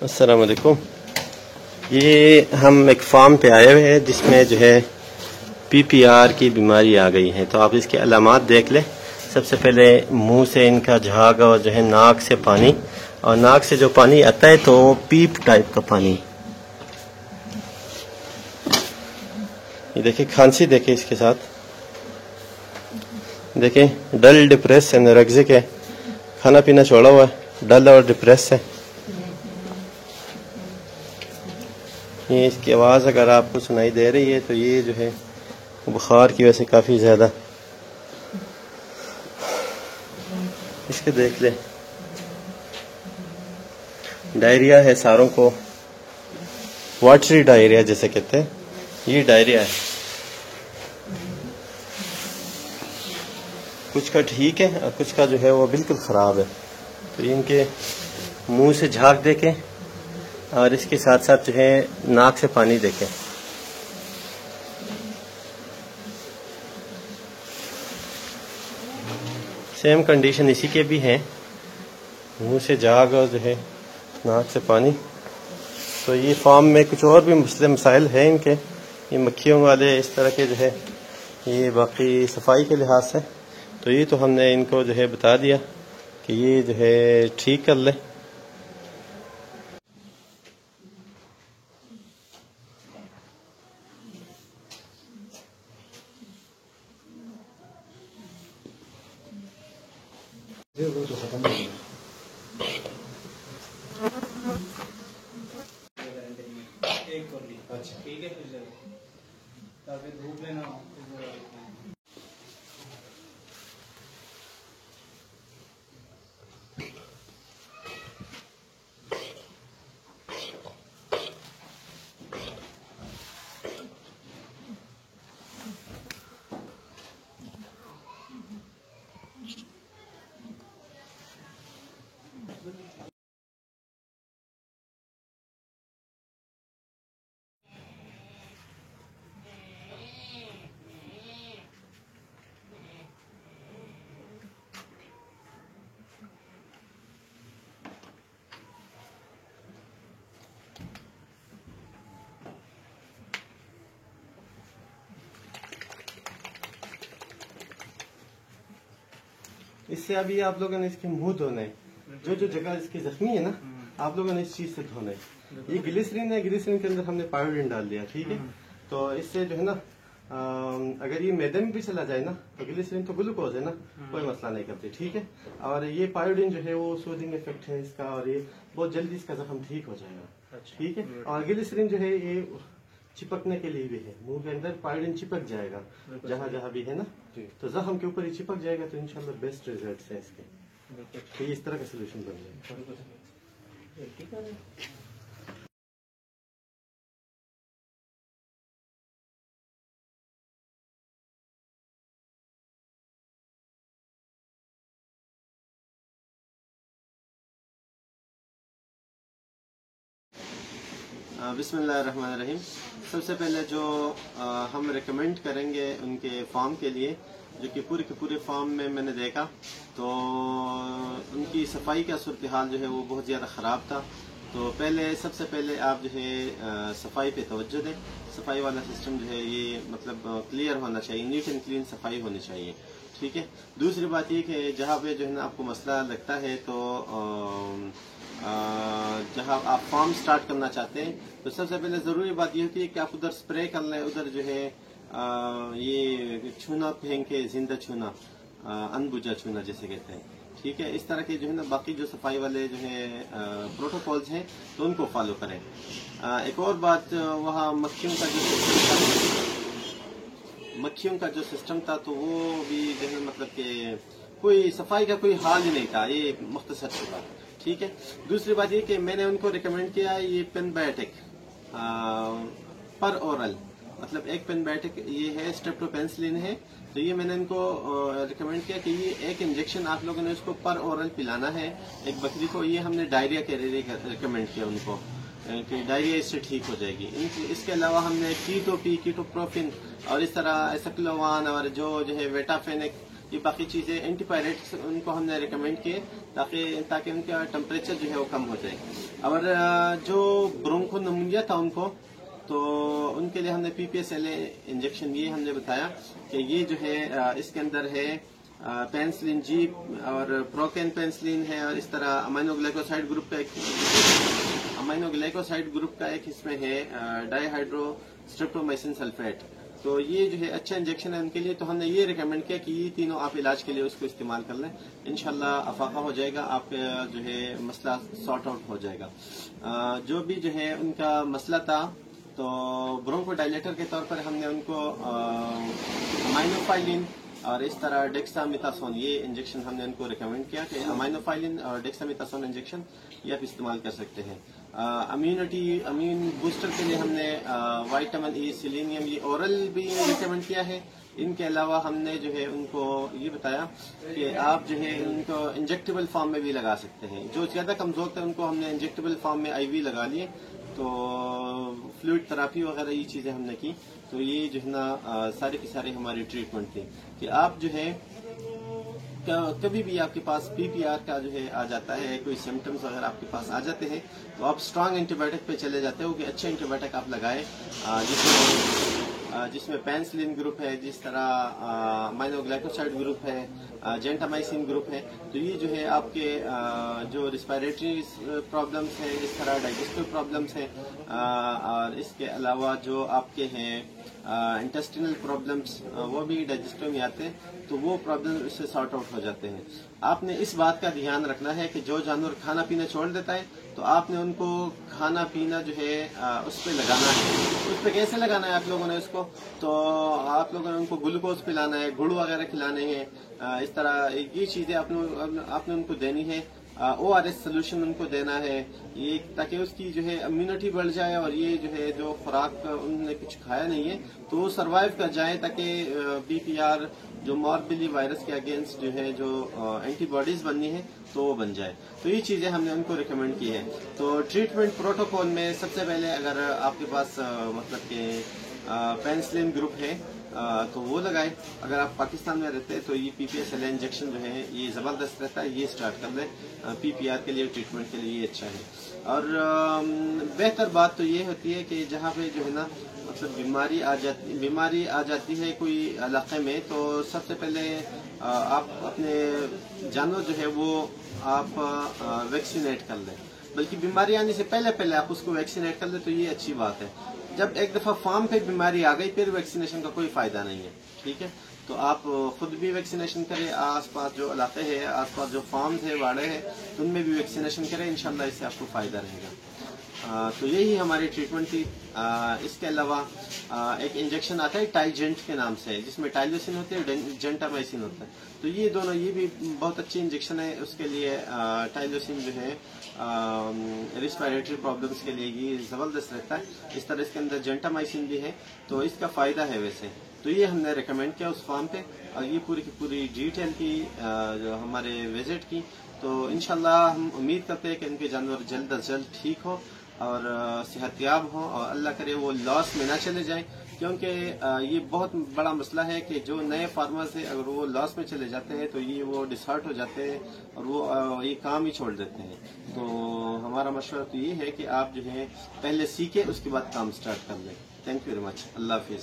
السلام علیکم. یہ ہم ایک فارم پہ آئے ہوئے ہیں جس میں جو ہے PPR کی بیماری آ گئی ہے. تو آپ اس کے علامات دیکھ لیں. سب سے پہلے منہ سے ان کا جھاگ اور جو ہے ناک سے پانی، اور ناک سے جو پانی آتا ہے تو وہ پیپ ٹائپ کا پانی. یہ دیکھیں کھانسی، دیکھیں اس کے ساتھ دیکھیں ڈل ڈپریس انورگزک ہے، کھانا پینا چھوڑا ہوا ہے، ڈل اور ڈپریس ہے. یہ اس کی آواز اگر آپ کو سنائی دے رہی ہے تو یہ جو ہے بخار کی وجہ سے کافی زیادہ. اس کے دیکھ لیں، ڈائریا ہے ساروں کو، واٹری ڈائریا جیسے کہتے ہیں، یہ ڈائریا ہے. کچھ کا ٹھیک ہے اور کچھ کا جو ہے وہ بالکل خراب ہے. تو ان کے منہ سے جھاگ دیکھیں اور اس کے ساتھ ساتھ جو ہے ناک سے پانی دیکھیں. سیم کنڈیشن اسی کے بھی ہیں، منہ سے جھاگ اور جو ہے ناک سے پانی. تو یہ فارم میں کچھ اور بھی مسائل ہیں ان کے، یہ مکھیوں والے اس طرح کے جو ہے. یہ باقی صفائی کے لحاظ سے تو یہ تو ہم نے ان کو جو ہے بتا دیا کہ یہ جو ہے ٹھیک کر لیں. اس سے ابھی آپ لوگوں نے اس کے منہ دھونا ہے، جو جو جگہ اس کی زخمی ہے نا آپ لوگوں نے اس چیز سے دھونا ہے. یہ گلیسرین ہے، گلیسرین کے اندر ہم نے پائیوڈین ڈال دیا، ٹھیک ہے. تو اس سے جو ہے نا اگر یہ میدے میں بھی چلا جائے نا تو گلیسرین تو گلوکوز ہے نا، کوئی مسئلہ نہیں کرتی، ٹھیک ہے. اور یہ پائیوڈین جو ہے وہ سوزنگ افیکٹ ہے اس کا، اور یہ بہت جلدی اس کا زخم ٹھیک ہو جائے گا، ٹھیک ہے. اور گلیسرین جو ہے یہ چپکنے کے لیے بھی ہے، منہ کے اندر پائیوڈین چپک جائے گا جہاں جہاں بھی ہے نا، تو زخم کے اوپر ہی چپک جائے گا. تو انشاءاللہ بیسٹ ریزلٹس ہیں اس کے. تو یہ اس طرح کا سولوشن بن جائے گا. بسم اللہ الرحمن الرحیم. سب سے پہلے جو ہم ریکمینڈ کریں گے ان کے فارم کے لیے، جو کہ پورے کے پورے فارم میں نے دیکھا تو ان کی صفائی کا صورتحال جو ہے وہ بہت زیادہ خراب تھا. تو سب سے پہلے آپ جو ہے صفائی پہ توجہ دیں. صفائی والا سسٹم جو ہے یہ مطلب کلیئر ہونا چاہیے، نیٹ اینڈ کلین صفائی ہونی چاہیے، ٹھیک ہے. دوسری بات یہ کہ جہاں پہ جو ہے نا آپ کو مسئلہ لگتا ہے تو جہاں آپ فارم سٹارٹ کرنا چاہتے ہیں تو سب سے پہلے ضروری بات یہ ہوتی ہے کہ آپ ادھر سپرے کر لیں. ادھر جو ہے یہ چھونا پھینک کے زندہ چھونا، انبوجھا چھونا جیسے کہتے ہیں، ٹھیک ہے. اس طرح کے جو ہے نا باقی جو صفائی والے جو ہے پروٹوکولز ہیں تو ان کو فالو کریں. ایک اور بات، وہاں مکھیوں کا جو سسٹم تھا تو وہ بھی جو ہے مطلب کہ کوئی صفائی کا کوئی حال ہی نہیں تھا، یہ مختصر سی بات، ٹھیک ہے. دوسری بات یہ کہ میں نے ان کو ریکمینڈ کیا یہ پین بایوٹک پر اورل، مطلب ایک پین بایوٹک یہ ہے، اسٹریپٹوپینسلین ہے. تو یہ میں نے ان کو ریکمینڈ کیا کہ یہ ایک انجیکشن آپ لوگوں نے اس کو پر اورل پلانا ہے ایک بکری کو. یہ ہم نے ڈائریا کے لیے ریکمینڈ کیا ان کو کہ ڈائریا اس سے ٹھیک ہو جائے گی. اس کے علاوہ ہم نے کیٹوپروفن اور اس طرح ایسکلووان اور جو ہے ویٹافینک، ये बाकी चीज़ें एंटीपायरेटिक्स उनको हमने रिकमेंड किए ताकि उनका टेम्परेचर जो है वो कम हो जाए। और जो ब्रोंकोनिमोनिया था उनको, तो उनके लिए हमने PPSLA इंजेक्शन ये हमने बताया कि ये जो है इसके अंदर है पेनिसिलिन G और प्रोकेन पेनिसिलिन है, और इस तरह अमाइनोग्लाइकोसाइड ग्रुप का एक इसमें है डाईहाइड्रोस्ट्रिप्टोमाइसिन सल्फेट। तो ये जो है अच्छा इंजेक्शन है उनके लिए। तो हमने ये रिकमेंड किया कि ये तीनों आप इलाज के लिए उसको इस्तेमाल कर लें, इंशाल्लाह अफाका हो जाएगा, आपका जो है मसला सॉर्ट आउट हो जाएगा। जो भी जो है उनका मसला था, तो ब्रोंकोडायलेटर के तौर पर हमने उनको अमाइनोफाइलिन और इस तरह डेक्सामेथासोन ये इंजेक्शन हमने उनको रिकमेंड किया कि अमाइनोफाइलिन और डेक्सामेथासोन इंजेक्शन ये आप इस्तेमाल कर सकते हैं। इम्यून बूस्टर के लिए हमने विटामिन E, सेलेनियम ये ओरल भी रिकमेंड किया है। इनके अलावा हमने जो है उनको ये बताया कि आप जो है उनको इंजेक्टेबल फॉर्म में भी लगा सकते हैं। जो ज्यादा कमजोर थे उनको हमने इंजेक्टेबल फॉर्म में IV लगा लिए, तो फ्लूइड थेरेपी वगैरह ये चीजें हमने की। तो ये जो है ना सारी की सारी हमारी ट्रीटमेंट थी कि आप जो है कभी भी आपके पास PPR का जो है आ जाता है, कोई सिम्टम्स अगर आपके पास आ जाते हैं तो आप स्ट्रांग एंटीबायोटिक पे चले जाते हो कि अच्छे एंटीबायोटिक आप लगाए जिसमें पेनिसिलिन ग्रुप है, जिस तरह अमाइनोग्लाइकोसाइड ग्रुप है, जेंटामाइसिन ग्रुप है। तो ये जो है आपके जो रिस्पायरेटरी प्रॉब्लम्स हैं, इस तरह डाइजेस्टिव प्रॉब्लम्स हैं, और इसके अलावा जो आपके हैं इंटेस्टिनल प्रॉब्लम्स वो भी डाइजेस्टिव में आते हैं, तो वो प्रॉब्लम इससे सॉर्ट आउट हो जाते हैं। आपने इस बात का ध्यान रखना है कि जो जानवर खाना पीना छोड़ देता है तो आपने उनको खाना पीना जो है उस पर लगाना है। उस पर कैसे लगाना है आप लोगों ने उसको, तो आप लोगों ने उनको ग्लूकोज पिलाना है, गुड़ वगैरह खिलाने हैं, इस तरह ये चीजें आपने उनको देनी है। ORS सोल्यूशन उनको देना है, ये ताकि उसकी जो है इम्यूनिटी बढ़ जाए, और ये जो है जो खुराक उन्होंने कुछ खाया नहीं है तो वो सरवाइव कर जाए, ताकि PPR जो मॉर्बिली वायरस के अगेंस्ट जो है जो एंटीबॉडीज बननी है तो वो बन जाए। तो ये चीजें हमने उनको रिकमेंड की है। तो ट्रीटमेंट प्रोटोकॉल में सबसे पहले अगर आपके पास मतलब के पेनिसिलिन ग्रुप है तो वो लगाए। अगर आप पाकिस्तान में रहते हैं तो ये PPSLA इंजेक्शन जो है ये जबरदस्त रहता है, ये स्टार्ट कर लें। PPR के लिए ट्रीटमेंट के लिए ये अच्छा है। और बेहतर बात तो ये होती है कि जहाँ पे जो है ना मतलब बीमारी आ जाती है कोई इलाके में, तो सबसे पहले आप अपने जानवर जो है वो आप वैक्सीनेट कर लें। बल्कि बीमारी आने से पहले आप उसको वैक्सीनेट कर लें तो ये अच्छी बात है। जब एक दफा फार्म पे बीमारी आ गई फिर वैक्सीनेशन का कोई फायदा नहीं है, ठीक है। तो आप खुद भी वैक्सीनेशन करें, आसपास जो इलाके हैं, आसपास जो फार्म्स है, वाड़े हैं, तो उनमें भी वैक्सीनेशन करें, इंशाल्लाह इससे आपको फायदा रहेगा। तो यही हमारी ट्रीटमेंट थी। इसके अलावा एक इंजेक्शन आता है टाइजेंट के नाम से, जिसमें टाइलोसिन होती है, जेंटामाइसिन होता है। तो ये दोनों ये भी बहुत अच्छी इंजेक्शन है। उसके लिए टाइलोसिन जो है रिस्पायरेटरी प्रॉब्लम्स के लिए ये जबरदस्त रहता है। इस तरह इसके अंदर जेंटामाइसिन भी है, तो इसका फायदा है वैसे। तो ये हमने रिकमेंड किया उस फार्म पे, और ये पूरी की पूरी डिटेल की जो हमारे विजिट की। तो इंशाल्लाह हम उम्मीद करते हैं कि इनके जानवर जल्द अज जल्द ठीक हो और सेहतयाब हो, और अल्लाह करे वो लॉस में ना चले जाएं, क्योंकि ये बहुत बड़ा मसला है कि जो नए फार्मर्स हैं अगर वो लॉस में चले जाते हैं तो ये वो डिसहार्ट हो जाते हैं और वो ये काम ही छोड़ देते हैं। तो हमारा मशवरा तो ये है कि आप जो है पहले सीखे उसके बाद काम स्टार्ट कर लें। Thank you very much. Allah Hafiz.